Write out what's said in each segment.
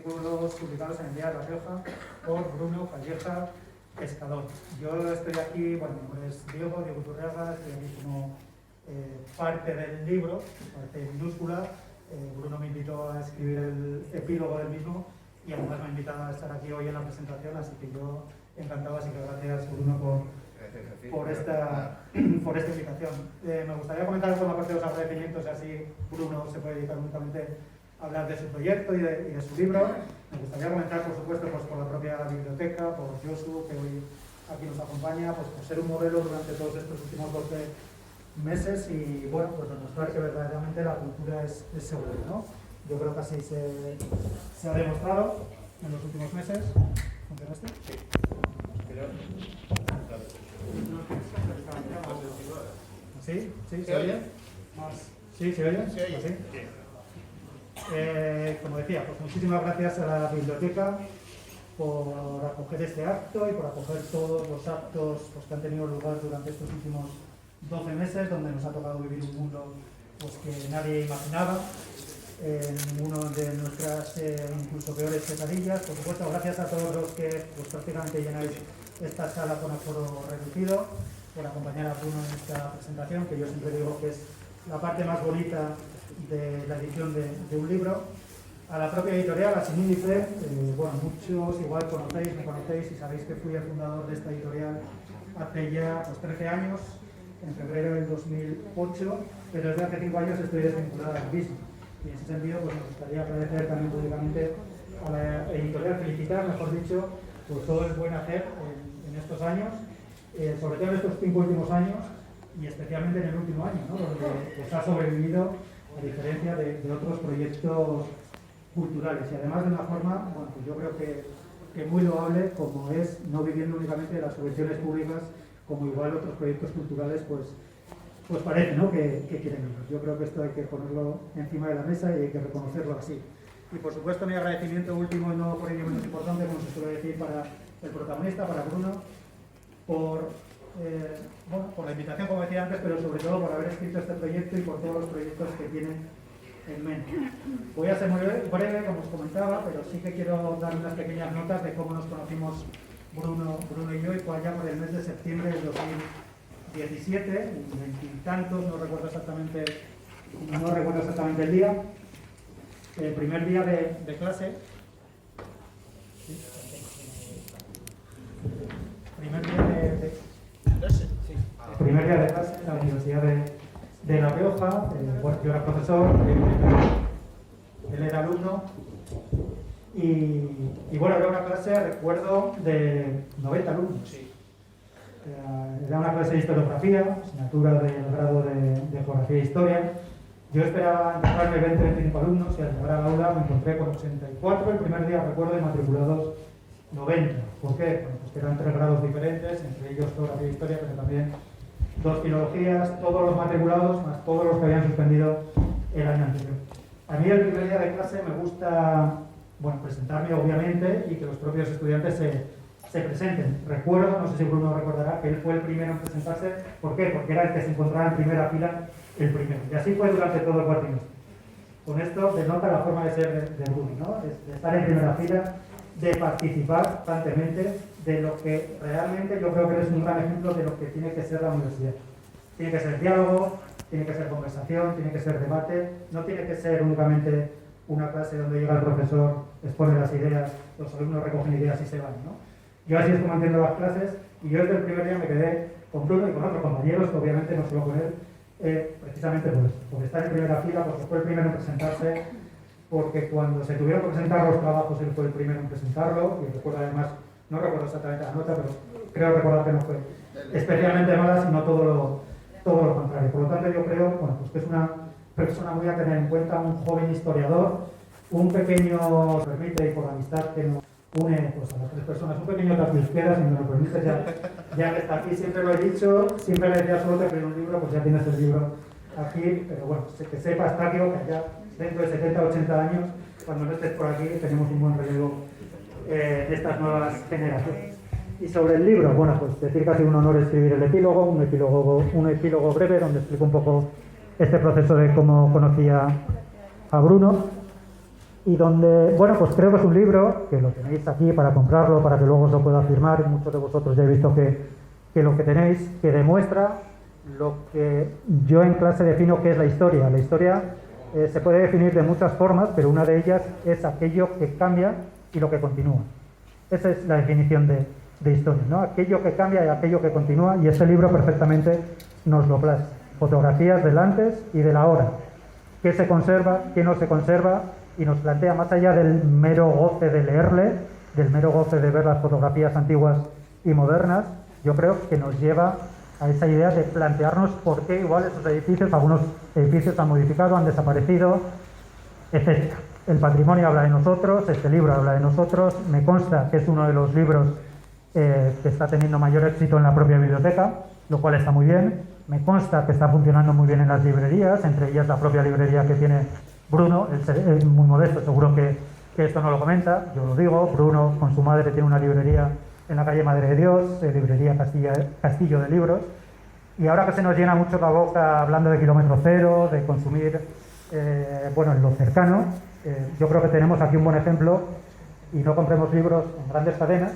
artículos publicados en el Diario de La Rioja por Bruno Calleja Escalón. Yo estoy aquí, bueno, mi nombre es Diego Turriaga, estoy aquí como parte del libro, parte minúscula. Bruno me invitó a escribir el epílogo del mismo y además me ha invitado a estar aquí hoy en la presentación, así que yo encantado, así que gracias Bruno por esta invitación. Me gustaría comentar por la parte de los agradecimientos, así Bruno se puede dedicar únicamente a hablar de su proyecto y de su libro. Me gustaría comentar, por supuesto, pues, por la propia biblioteca, por Josu, que hoy aquí nos acompaña, pues por ser un modelo durante todos estos últimos 12 meses y, bueno, pues demostrar que verdaderamente la cultura es segura, ¿no? Yo creo que así se ha demostrado en los últimos meses. ¿Funciona este? Sí. ¿Sí? ¿Sí? ¿Se oye? ¿Sí? ¿Se oye? ¿Sí? Como decía, pues muchísimas gracias a la biblioteca por acoger este acto y por acoger todos los actos pues, que han tenido lugar durante estos últimos 12 meses, donde nos ha tocado vivir un mundo pues, que nadie imaginaba, uno de nuestras incluso peores pesadillas. Por supuesto, gracias a todos los que pues, prácticamente llenáis esta sala con aforo reducido, por acompañar a Bruno en esta presentación, que yo siempre digo que es la parte más bonita de la edición de un libro. A la propia editorial, a Sin Índice, bueno, muchos igual me conocéis y sabéis que fui el fundador de esta editorial hace ya pues, 13 años, en febrero del 2008, pero desde hace 5 años estoy desvinculado al mismo. Y en ese sentido, pues me gustaría agradecer también públicamente a la editorial, felicitar, mejor dicho, por todo el buen hacer en estos años, sobre todo en estos 5 últimos años y especialmente en el último año, ¿no? Donde pues, ha sobrevivido a diferencia de otros proyectos culturales y además de una forma, bueno, pues yo creo que muy loable, como es no viviendo únicamente de las subvenciones públicas, como igual otros proyectos culturales pues parece, ¿no? que quieren vivir. Yo creo que esto hay que ponerlo encima de la mesa y hay que reconocerlo así. Y por supuesto mi agradecimiento último y no por ello menos importante, como se suele decir, para el protagonista, para Bruno, por la invitación, como decía antes, pero sobre todo por haber escrito este proyecto y por todos los proyectos que tienen en mente. Voy a ser muy breve, como os comentaba, pero sí que quiero dar unas pequeñas notas de cómo nos conocimos Bruno y yo, y fue allá por el mes de septiembre del 2017, veintitantos, no recuerdo exactamente el día, el primer día de clase. El primer día de clase en la Universidad de La Rioja. Bueno, yo era profesor, él era alumno y bueno, era una clase, recuerdo, de 90 alumnos. Sí. Era una clase de historiografía, asignatura del grado de geografía e historia. Yo esperaba encontrarme 20-25 alumnos y al llegar al aula me encontré con 84 el primer día, recuerdo, y matriculados 90. ¿Por qué? Bueno, pues que eran 3 grados diferentes, entre ellos geografía e historia, pero también 2 filologías, todos los matriculados, más todos los que habían suspendido el año anterior. A mí el primer día de clase me gusta, bueno, presentarme obviamente y que los propios estudiantes se presenten. Recuerdo, no sé si Bruno recordará, que él fue el primero en presentarse. ¿Por qué? Porque era el que se encontraba en primera fila el primero. Y así fue durante todo el cuatrimestre. Con esto denota la forma de ser de Bruno, ¿no? De estar en primera fila, de participar constantemente, de lo que realmente yo creo que es un gran ejemplo de lo que tiene que ser la universidad. Tiene que ser diálogo, tiene que ser conversación, tiene que ser debate, no tiene que ser únicamente una clase donde llega el profesor, expone las ideas, los alumnos recogen ideas y se van, ¿no? Yo así es como entiendo las clases y yo desde el primer día me quedé con Bruno y con otros compañeros, que obviamente no solo con él, precisamente por eso, por estar en primera fila, porque fue el primero en presentarse, porque cuando se tuvieron que presentar los trabajos él fue el primero en presentarlo, y recuerdo además, no recuerdo exactamente la nota, pero creo recordar que no fue especialmente mala, sino todo lo contrario. Por lo tanto yo creo, bueno, pues que es una persona muy a tener en cuenta, un joven historiador, un pequeño, permite, y por la amistad que nos une pues, a las 3 personas, un pequeño tapiizquera, si me lo permites, ya que está aquí, siempre lo he dicho, siempre le decía solo que escribir un libro, pues ya tienes el libro aquí, pero bueno, que sepas, Taquio, que ya dentro de 70 80 años, cuando no estés por aquí, tenemos un buen relevo de estas nuevas generaciones. Y sobre el libro, bueno, pues decir que ha sido un honor escribir el epílogo, un epílogo breve, donde explico un poco este proceso de cómo conocía a Bruno. y donde, bueno, pues creo que es un libro, que lo tenéis aquí para comprarlo, para que luego os lo pueda firmar, y muchos de vosotros ya he visto que lo que tenéis, que demuestra lo que yo en clase defino que es la historia. La historia se puede definir de muchas formas, pero una de ellas es aquello que cambia y lo que continúa. Esa es la definición de historia, ¿no? Aquello que cambia y aquello que continúa, y este libro perfectamente nos lo plasma. Fotografías del antes y del ahora. ¿Qué se conserva? ¿Qué no se conserva? Y nos plantea, más allá del mero goce de leerle, del mero goce de ver las fotografías antiguas y modernas, yo creo que nos lleva a esa idea de plantearnos por qué igual esos edificios, algunos edificios han modificado, han desaparecido, etc. El patrimonio habla de nosotros, este libro habla de nosotros, me consta que es uno de los libros que está teniendo mayor éxito en la propia biblioteca, lo cual está muy bien. Me consta que está funcionando muy bien en las librerías, entre ellas la propia librería que tiene Bruno, es muy modesto, seguro que esto no lo comenta, yo lo digo. Bruno con su madre tiene una librería en la calle Madre de Dios, librería Castillo de Libros, y ahora que se nos llena mucho la boca hablando de kilómetro cero, de consumir, bueno, en lo cercano, yo creo que tenemos aquí un buen ejemplo, y no compremos libros en grandes cadenas,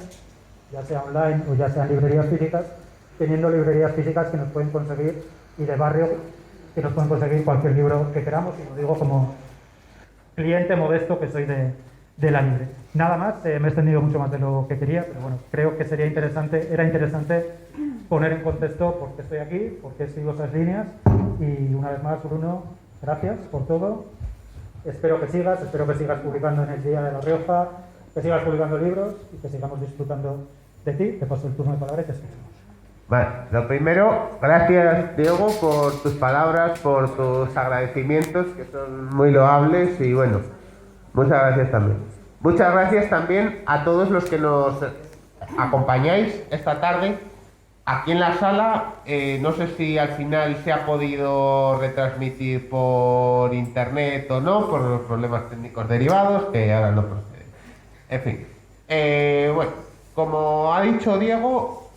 ya sea online o ya sean librerías físicas, teniendo librerías físicas que nos pueden conseguir, y de barrio, que nos pueden conseguir cualquier libro que queramos, y lo digo como cliente modesto que soy de la libre. Nada más, me he extendido mucho más de lo que quería, pero bueno, creo que era interesante poner en contexto por qué estoy aquí, por qué sigo esas líneas, y una vez más, Bruno, gracias por todo. Espero que sigas publicando en el Día de La Rioja, que sigas publicando libros y que sigamos disfrutando de ti. Te paso el turno de palabra y te escuchamos. Vale, lo primero, gracias Diego por tus palabras, por tus agradecimientos, que son muy loables, y bueno, muchas gracias también. Muchas gracias también a todos los que nos acompañáis esta tarde aquí en la sala. No sé si al final se ha podido retransmitir por internet o no, por los problemas técnicos derivados, que ahora no proceden. En fin, bueno, como ha dicho Diego,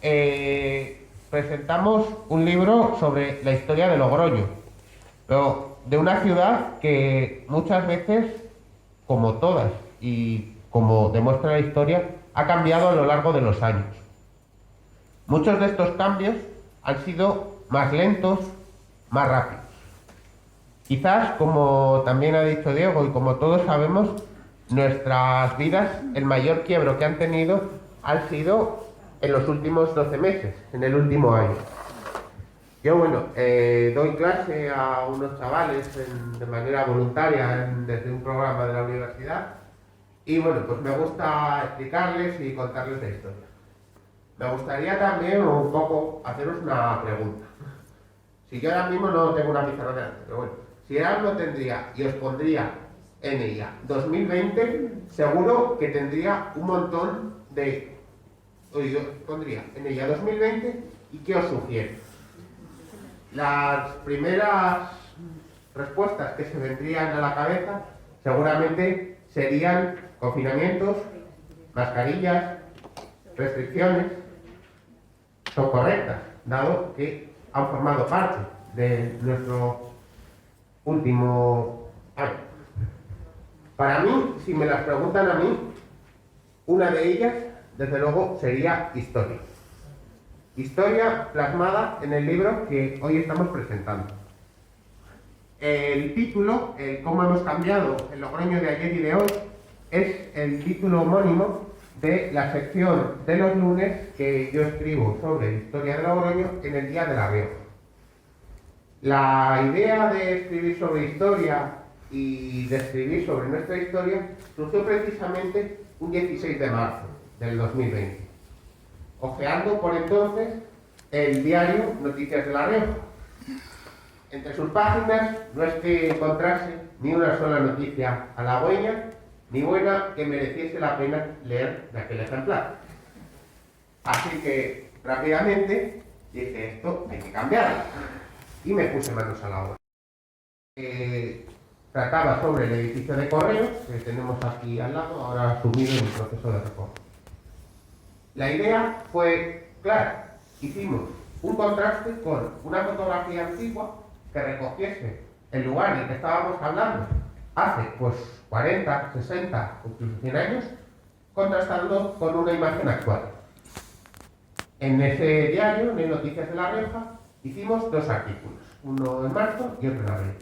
presentamos un libro sobre la historia de Logroño, pero de una ciudad que muchas veces, como todas y como demuestra la historia, ha cambiado a lo largo de los años. Muchos de estos cambios han sido más lentos, más rápidos. Quizás, como también ha dicho Diego y como todos sabemos, nuestras vidas, el mayor quiebro que han tenido han sido en los últimos 12 meses, en el último año. Yo, bueno, doy clase a unos chavales de manera voluntaria desde un programa de la universidad, y bueno, pues me gusta explicarles y contarles la historia. Me gustaría también un poco haceros una pregunta. Si yo ahora mismo no tengo una pizarra delante, pero bueno, si ahora lo tendría y os pondría en ella 2020, seguro que tendría un montón de... Yo pondría en ella 2020 y ¿qué os sugiere? Las primeras respuestas que se vendrían a la cabeza seguramente serían confinamientos, mascarillas, restricciones. Son correctas, dado que han formado parte de nuestro último año. Para mí, si me las preguntan a mí, una de ellas, desde luego, sería historia. Historia plasmada en el libro que hoy estamos presentando. El título, el cómo hemos cambiado el Logroño de ayer y de hoy, es el título homónimo de la sección de los lunes que yo escribo sobre historia de Logroño en el Día de La Rioja. La idea de escribir sobre historia y de escribir sobre nuestra historia surgió precisamente un 16 de marzo del 2020, ojeando por entonces el diario Noticias de La Rioja. Entre sus páginas no es que encontrase ni una sola noticia halagüeña ni buena que mereciese la pena leer de aquel ejemplar. Así que rápidamente dije, esto hay que cambiarlo, y me puse manos a la obra. Trataba sobre el edificio de correos que tenemos aquí al lado, ahora sumido en el proceso de reforma. La idea fue clara. Hicimos un contraste con una fotografía antigua que recogiese el lugar del que estábamos hablando hace pues 40, 60 o incluso 100 años, contrastando con una imagen actual. En ese diario, en Noticias de La Rioja, hicimos 2 artículos, uno en marzo y otro en abril.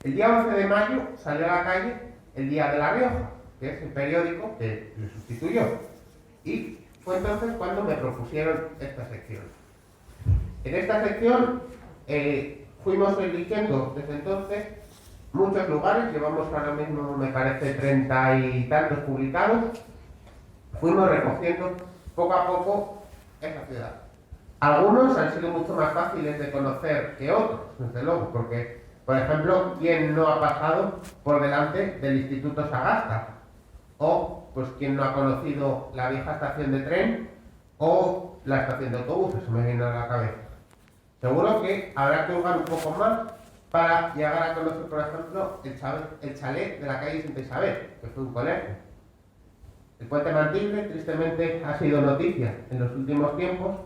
El día 11 de mayo salió a la calle el Día de La Rioja, que es el periódico que le sustituyó. Y fue entonces cuando me propusieron esta sección. En esta sección fuimos eligiendo desde entonces muchos lugares, llevamos ahora mismo, me parece, 30 y tantos publicados. Fuimos recogiendo poco a poco esa ciudad. Algunos han sido mucho más fáciles de conocer que otros, desde luego, porque, por ejemplo, ¿quién no ha pasado por delante del Instituto Sagasta? O, pues, ¿quién no ha conocido la vieja estación de tren o la estación de autobuses? Se me viene a la cabeza. Seguro que habrá que jugar un poco más para llegar a conocer, por ejemplo, el chalet de la calle Santa Isabel, que fue un colegio. El puente Mantible, tristemente, ha sido noticia en los últimos tiempos,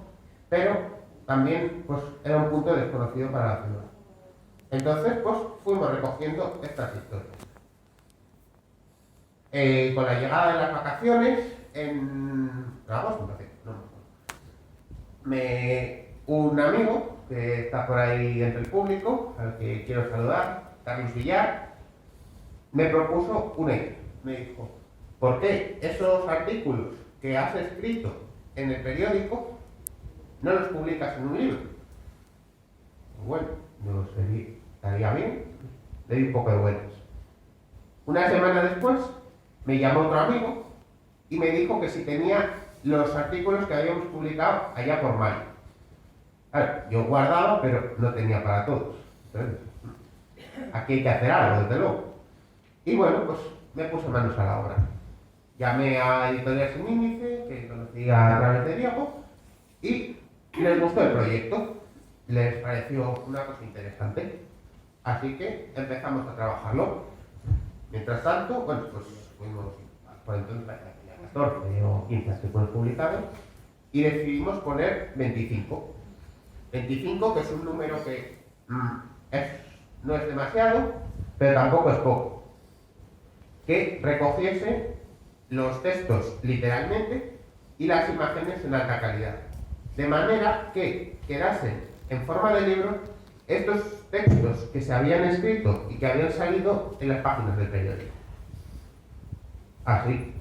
pero también pues, era un punto desconocido para la ciudad. Entonces, pues, fuimos recogiendo estas historias. Con la llegada de las vacaciones, en agosto, un amigo que está por ahí entre el público, al que quiero saludar, Carlos Villar, me propuso una idea. Me dijo, ¿por qué esos artículos que has escrito en el periódico no los publicas en un libro? Bueno, estaría bien, le di un poco de vueltas. Una semana después me llamó otro amigo y me dijo que si tenía los artículos que habíamos publicado allá por mayo. Claro, yo guardaba, pero no tenía para todos. Entonces, aquí hay que hacer algo, desde luego. Y bueno, pues me puse manos a la obra. Llamé a Editorial Sin Índice, que conocía a través de Diego, y les gustó el proyecto. Les pareció una cosa interesante. Así que empezamos a trabajarlo. Mientras tanto, bueno, pues fuimos por entonces ya 14 o 15 artículos publicados y decidimos poner 25. 25, que es un número que no es demasiado, pero tampoco es poco. Que recogiese los textos literalmente y las imágenes en alta calidad. De manera que quedasen en forma de libro estos textos que se habían escrito y que habían salido en las páginas del periódico. Así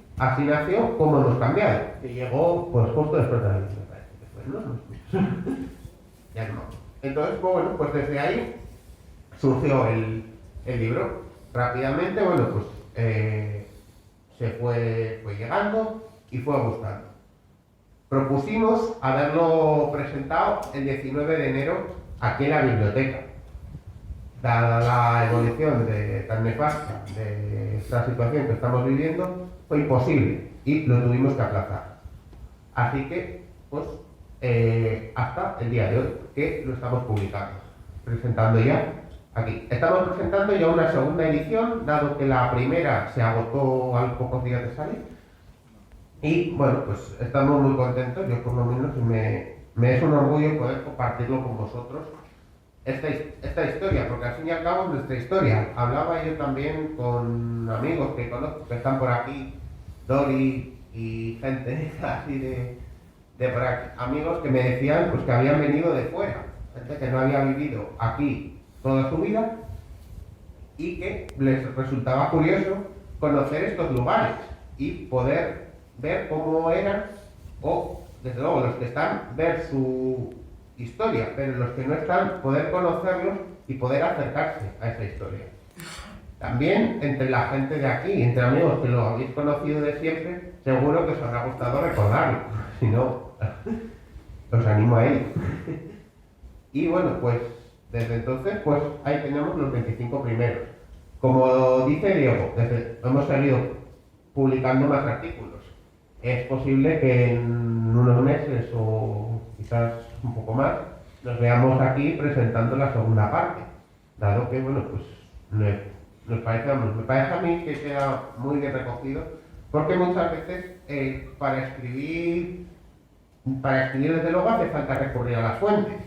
nació Cómo hemos cambiado, que llegó pues justo después de la misma, me parece que fue, ¿no? Ya no. Entonces, bueno, pues desde ahí surgió el libro. Rápidamente, bueno, pues se fue llegando y fue gustando. Propusimos haberlo presentado el 19 de enero aquí en la biblioteca. Dada la evolución tan nefasta de esta situación que estamos viviendo, fue imposible y lo tuvimos que aplazar. Así que, pues, hasta el día de hoy, que lo estamos publicando, presentando ya aquí. Estamos presentando ya una segunda edición, dado que la primera se agotó a los pocos días de salir. Y bueno, pues estamos muy contentos, yo por lo menos me es un orgullo poder compartirlo con vosotros, esta historia, porque al fin y al cabo es nuestra historia. Hablaba yo también con amigos que conozco que están por aquí, Dori y gente así de por aquí, amigos que me decían pues que habían venido de fuera, gente que no había vivido aquí toda su vida y que les resultaba curioso conocer estos lugares y poder ver cómo eran, o desde luego los que están, ver su historia, pero los que no están, poder conocerlos y poder acercarse a esa historia. También entre la gente de aquí, entre amigos que lo habéis conocido de siempre, seguro que os habrá gustado recordarlo, si no, os animo a ello. Y bueno, pues desde entonces, pues ahí tenemos los 25 primeros. Como dice Diego, hemos seguido publicando más artículos. Es posible que en unos meses o quizás un poco más nos veamos aquí presentando la segunda parte, dado que, bueno, pues me parece a mí que queda muy bien recogido, porque muchas veces para escribir desde luego hace falta recurrir a las fuentes.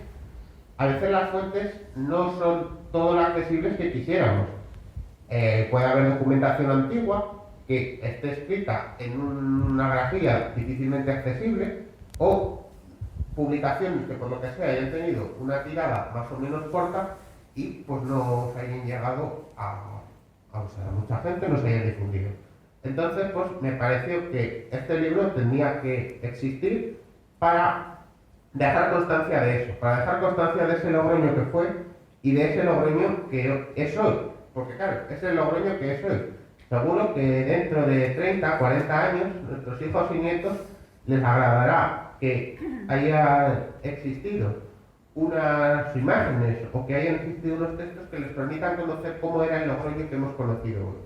A veces las fuentes no son todo lo accesibles que quisiéramos, puede haber documentación antigua que esté escrita en una grafía difícilmente accesible o publicaciones que por lo que sea hayan tenido una tirada más o menos corta y pues no se hayan llegado a mucha gente, no se hayan difundido. Entonces pues me pareció que este libro tenía que existir para dejar constancia de eso, para dejar constancia de ese Logroño que fue y de ese Logroño que es hoy, porque claro, es el Logroño que es hoy. Seguro que dentro de 30, 40 años, nuestros hijos y nietos les agradará que haya existido unas imágenes o que hayan existido unos textos que les permitan conocer cómo era el Logroño que hemos conocido hoy.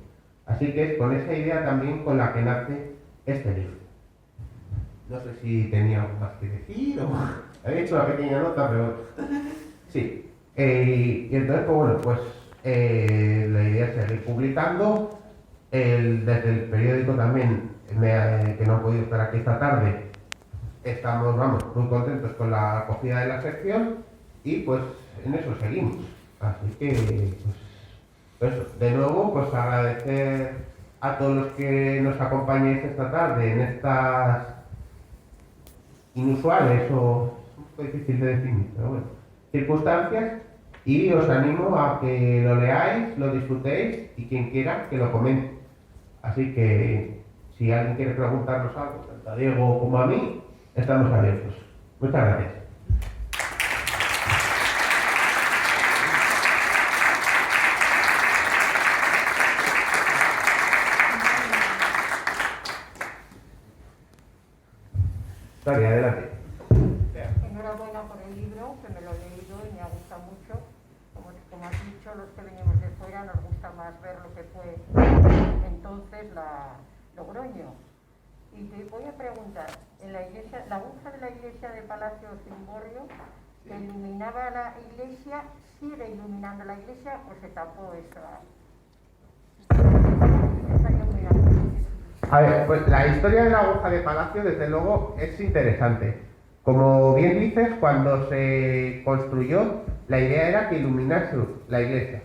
Así que es con esa idea también con la que nace este libro. No sé si tenía algo más que decir o... He hecho una pequeña nota, pero... Sí. Y entonces, pues bueno, pues la idea es seguir publicando. Desde el periódico también, que no he podido estar aquí esta tarde, estamos, vamos, muy contentos con la acogida de la sección y pues en eso seguimos. Así que, pues eso. De nuevo, pues agradecer a todos los que nos acompañáis esta tarde en estas inusuales o un poco difícil de definir, pero bueno, circunstancias, y os animo a que lo leáis, lo disfrutéis y quien quiera que lo comente. Así que si alguien quiere preguntarnos algo, tanto a Diego como a mí, estamos abiertos. Muchas gracias. Dale, adelante. Enhorabuena por el libro, que me lo he leído y me ha gustado mucho. Como has dicho, los que venimos de fuera nos gusta más ver lo que fue entonces Logroño. Y te voy a preguntar, en la iglesia, la aguja de la iglesia de Palacio Cimborrio, que iluminaba la iglesia, ¿sigue iluminando la iglesia o se tapó esa iluminación? A ver, pues la historia de la aguja de Palacio, desde luego, es interesante. Como bien dices, cuando se construyó, la idea era que iluminase la iglesia.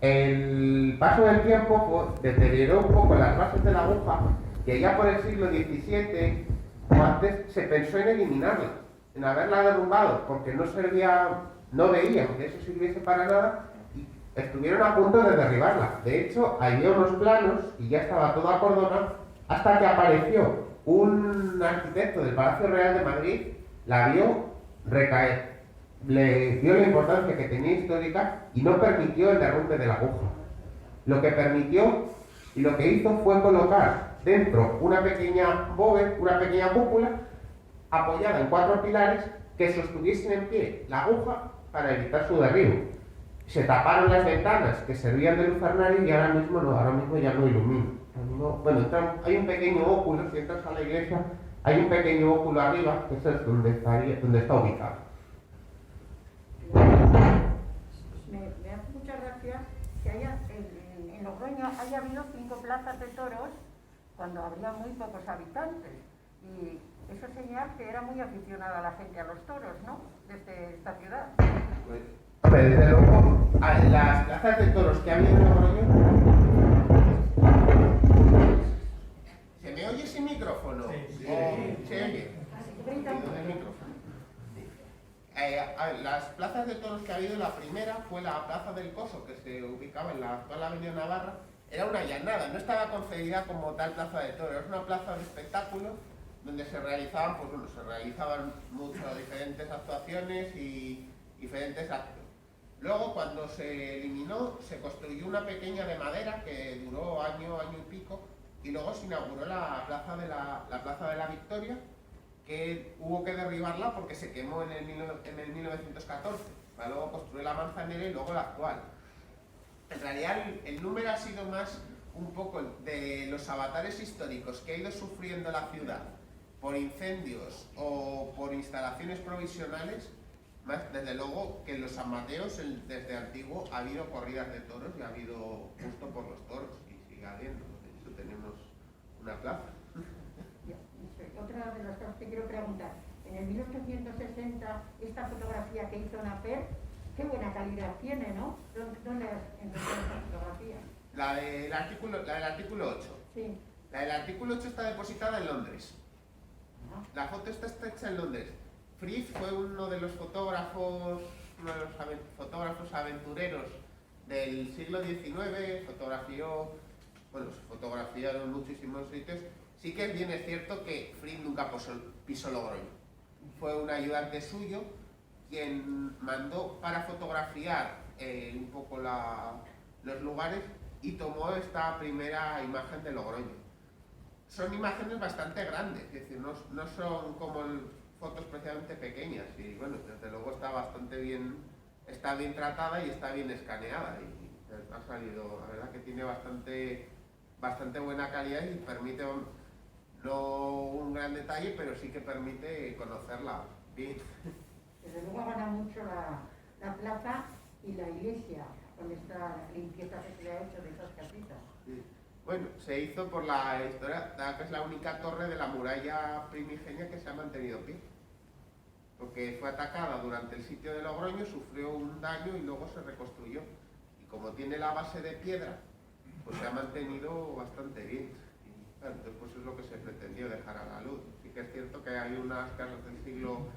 El paso del tiempo pues, deterioró un poco las bases de la aguja, y ya por el siglo XVII o antes se pensó en eliminarla, en haberla derrumbado, porque no servía, no veían que eso sirviese para nada, y estuvieron a punto de derribarla. De hecho, había unos planos y ya estaba todo acordonado, hasta que apareció un arquitecto del Palacio Real de Madrid, la vio recaer, le dio la importancia que tenía histórica y no permitió el derrumbe de la aguja. Lo que permitió y lo que hizo fue colocar dentro una pequeña bóveda, una pequeña cúpula, apoyada en 4 pilares que sostuviesen en pie la aguja para evitar su derribo. Se taparon las ventanas que servían de lucernario y ahora mismo ya no ilumina. Bueno, hay un pequeño óculo, si entras a la iglesia, hay un pequeño óculo arriba, que es donde está ubicado. Me hace mucha gracia que haya, en Logroño haya habido 5 plazas de toros cuando habría muy pocos habitantes. Y eso señala que era muy aficionada la gente a los toros, ¿no? Desde esta ciudad. Hombre, desde luego, a las plazas de toros que ha habido en Logroño... ¿Se me oye sin micrófono? Sí. ¿Se oye? Las plazas de toros que ha habido, la primera fue la Plaza del Coso, que se ubicaba en la actual Avenida Navarra. Era una llanada, no estaba concebida como tal plaza de toros, era una plaza de espectáculo donde se realizaban muchas diferentes actuaciones y diferentes actos. Luego, cuando se eliminó, se construyó una pequeña de madera que duró año y pico, y luego se inauguró la Plaza de la Victoria, que hubo que derribarla porque se quemó en el 1914, para luego construir la Manzanera y luego la actual. En realidad el número ha sido más un poco de los avatares históricos que ha ido sufriendo la ciudad por incendios o por instalaciones provisionales, más desde luego que en los San Mateos desde antiguo ha habido corridas de toros y ha habido gusto por los toros y sigue habiendo. De hecho tenemos una plaza. Otra de las cosas que quiero preguntar, en el 1860 esta fotografía que hizo Naper, qué buena calidad tiene, ¿no? ¿Dónde has encontrado esta fotografía? La del artículo 8. Sí. La del artículo 8 está depositada en Londres. La foto está hecha en Londres. Fritz fue uno de los fotógrafos aventureros del siglo XIX, fotografiaron muchísimos sitios. Sí que bien es cierto que Fritz nunca pisó Logroño. Fue un ayudante suyo quien mandó para fotografiar un poco los lugares y tomó esta primera imagen de Logroño. Son imágenes bastante grandes, es decir, no son como fotos especialmente pequeñas y bueno, desde luego está bien tratada y está bien escaneada y ha salido, la verdad que tiene bastante buena calidad y permite, no un gran detalle, pero sí que permite conocerla bien. Desde luego gana mucho la plaza y la iglesia, con esta limpieza que se le ha hecho de esas casitas. Sí. Bueno, se hizo por la historia, que es la única torre de la muralla primigenia que se ha mantenido pie. Porque fue atacada durante el sitio de Logroño, sufrió un daño y luego se reconstruyó. Y como tiene la base de piedra, pues se ha mantenido bastante bien. Y claro, entonces pues es lo que se pretendió dejar a la luz. Sí que es cierto que hay unas casas del siglo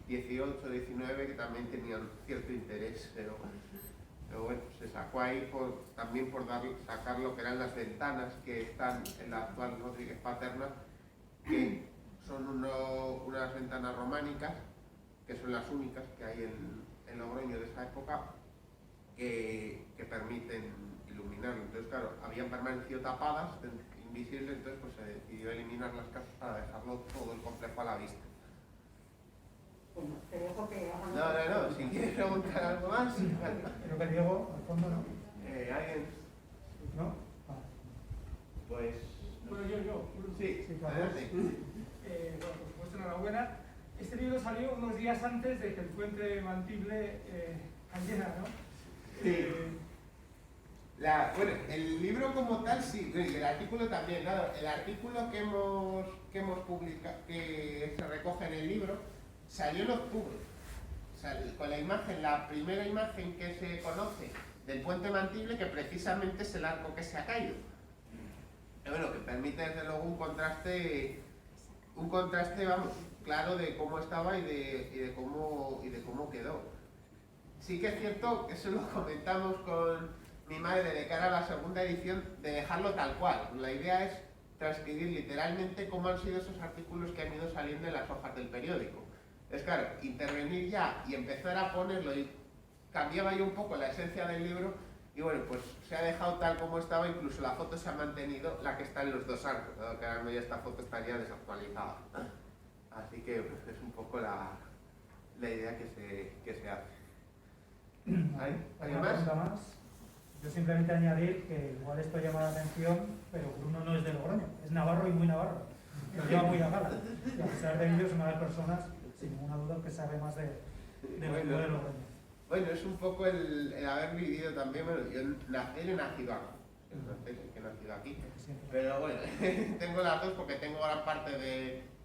XVIII, XIX que también tenían cierto interés, pero bueno, se sacó ahí también por sacar lo que eran las ventanas que están en la actual Rodríguez Paterna, que son unas ventanas románicas, que son las únicas que hay en Logroño de esa época, que permiten iluminarlo. Entonces, claro, habían permanecido tapadas, invisibles, entonces pues se decidió eliminar las casas para dejarlo todo el complejo a la vista. Bueno, te dejo que hagan... No, si quieres preguntar algo más. Creo que Diego, al fondo, ¿no? ¿Alguien? ¿No? Vale. Pues... Bueno, yo. Sí, claro. adelante. Bueno, por supuesto, enhorabuena. Este libro salió unos días antes de que el puente Mantible cayera, ¿no? Sí. Bueno, el libro como tal sí, y el artículo también, claro, el artículo que hemos publicado, que se recoge en el libro, salió en octubre. Con la imagen, la primera imagen que se conoce del puente Mantible, que precisamente es el arco que se ha caído. Bueno, que permite desde luego un contraste, vamos, claro de cómo estaba y de cómo quedó. Sí que es cierto, eso lo comentamos con mi madre de cara a la segunda edición, de dejarlo tal cual. La idea es transcribir literalmente cómo han sido esos artículos que han ido saliendo en las hojas del periódico. Es claro, intervenir ya y empezar a ponerlo, y cambiaba yo un poco la esencia del libro, y bueno, pues se ha dejado tal como estaba, incluso la foto se ha mantenido, la que está en los dos arcos, dado que ahora ya esta foto estaría desactualizada. Así que pues, es un poco la idea que se hace. ¿Hay Una más? pregunta más. Yo simplemente añadir que igual esto llama la atención, pero Bruno no es de Logroño, es navarro y muy navarro. Lo lleva muy a gala. Y a pesar de ello es una de las personas, sin ninguna duda, que sabe más de Logroño. Bueno, es un poco el haber vivido también, bueno, yo he nacido aquí, pero bueno, tengo las dos porque tengo gran parte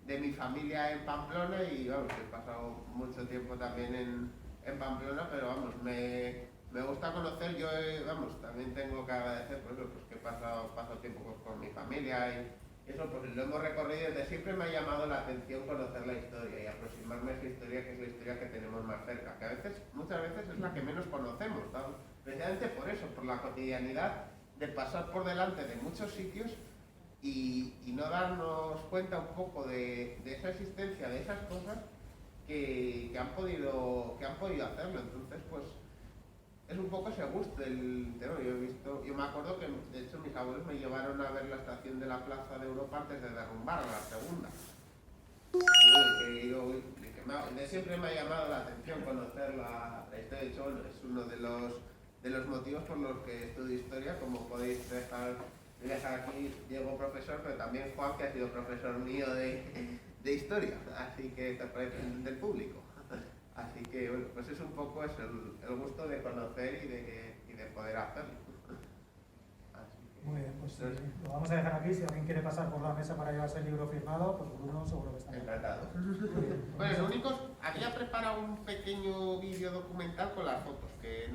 de mi familia en Pamplona y vamos, he pasado mucho tiempo también en Pamplona, pero vamos, me gusta conocer, yo también tengo que agradecer pues que he pasado tiempo con mi familia y eso, pues lo hemos recorrido desde siempre. Me ha llamado la atención conocer la historia y aproximarme a esa historia, que es la historia que tenemos más cerca, que muchas veces es la que menos conocemos, ¿no? Precisamente por eso, por la cotidianidad de pasar por delante de muchos sitios y no darnos cuenta un poco de esa existencia, de esas cosas que han podido hacerlo. Entonces, pues es un poco ese gusto el tema. Yo me acuerdo que de hecho mis abuelos me llevaron a ver la estación de la Plaza de Europa antes de derrumbarla, la segunda. De siempre me ha llamado la atención conocer la historia. De hecho, bueno, es uno de los motivos por los que estudio historia. Como podéis dejar aquí, Diego profesor, pero también Juan, que ha sido profesor mío de historia, así que del público. Así que bueno, pues es un poco eso, el gusto de conocer y de poder hacerlo. Muy bien, pues lo vamos a dejar aquí. Si alguien quiere pasar por la mesa para llevarse el libro firmado, pues Bruno seguro que está encantado. Bueno, lo único, había preparado un pequeño vídeo documental con las fotos, que no